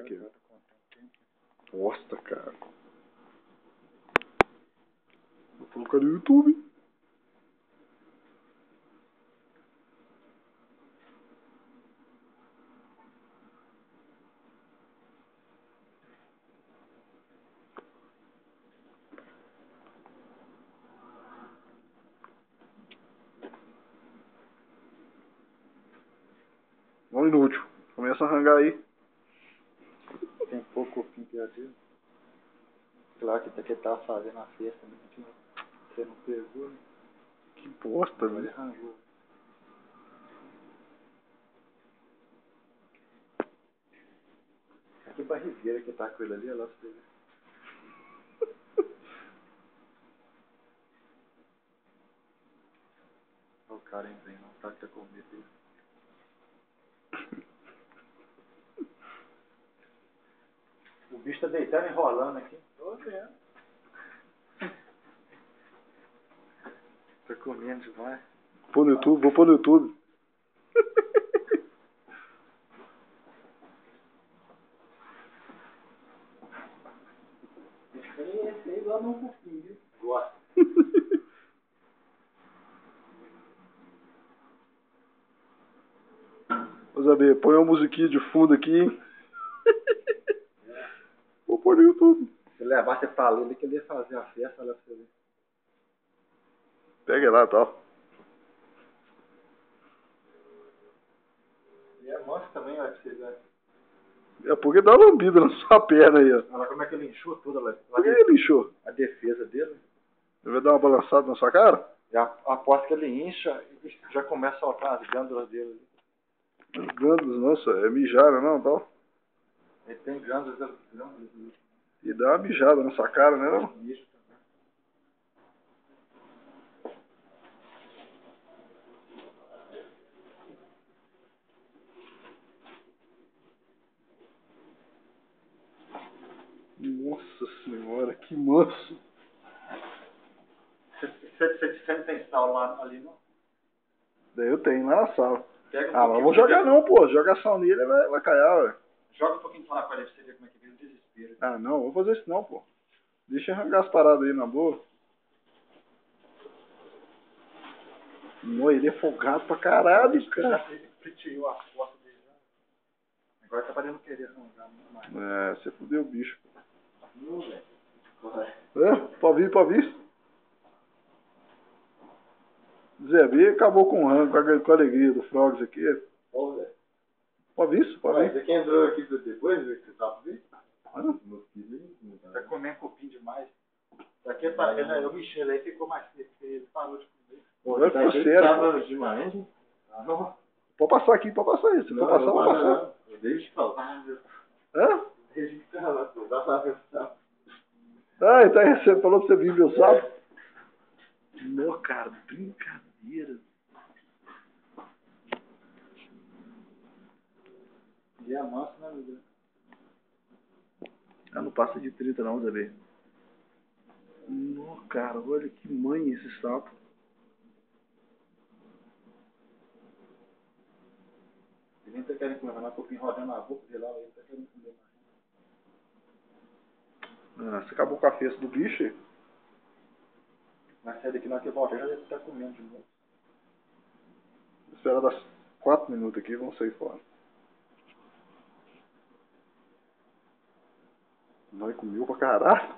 Aqui. Bosta, cara. Vou colocar no YouTube. Não inútil. Começa a rangar aí. Tem pouco cupim dele. Claro que você tava fazendo a festa, né? Você não pegou, né? Que bosta, Ele velho. arranjou. Que barrigueira que tá com ele ali, olha lá pra você ver. Olha o cara entrando, não tá que tá com medo dele. O bicho tá deitando e enrolando aqui. Tô vendo. Tá comendo demais. Vou pôr no YouTube. Esse aí lá no cupim, viu? Gosta. Ô Zabê, põe uma musiquinha de fundo aqui, hein? Vou pôr no YouTube. Se levar você pra ele que ele ia fazer a festa, olha pra você ver. Pega lá e tal. E é manso também, olha pra você ver. É porque dá uma lambida na sua perna aí, ó. Olha como é que ele inchou tudo, olha. Por que ele inchou? A defesa dele. Ele vai dar uma balançada na sua cara? Já aposto que ele incha e já começa a soltar as glândulas dele. As glândulas, nossa, é mijada não, tal. Ele tem glândulas. E dá uma mijada na sua cara, né não? Incha também. Nossa senhora, que manso. Você não tem sal lá ali, não? Daí eu tenho lá na sala. Pega um Ah, mas eu vou pouquinho jogar dele. não, pô. Joga sal nele, vai caiar, ué. Joga um pouquinho lá pra você ver como é que vem o desespero. Ah, não, vou fazer isso não, pô. Deixa eu arrancar as paradas aí na boa. Não, ele é folgado pra caralho, cara. Já friteou as costas dele já. Agora tá parecendo querer arranjar muito mais. É, você fudeu o bicho. Não, velho. Vai. É, pode vir. Zé B acabou com o rango, com a alegria do Frogs aqui. Ô, velho. Pode vir. Você que entrou aqui depois, ver que você tava vendo? Ah, Tá comendo cupim demais. Daqui tá, eu mexi ele aí, ficou mais seco. Ele parou de comer. Pô, tá sério, tava demais, hein? Não. pode passar aqui, pode passar isso. Não, passar, vou passar. Deixa eu falar. Hã? Deixa eu falar, pô. Dá pra pensar. Ah, então você falou que você viu meu sapo? Não, cara, brincadeira. E é manso, né, meu Deus? Ah, não passa de 30 não, Zé B. Não, cara, olha que mãe esse sapo. Ele nem tá querendo comer, mas cupim rodando a boca dele lá, ele tá querendo comer mais. Ah, você acabou com a festa do bicho aí? Mas sai daqui na hora que volta, já deve estar comendo de novo. Vou esperar dar 4 minutos aqui e vamos sair fora. Nós comeu pra caralho.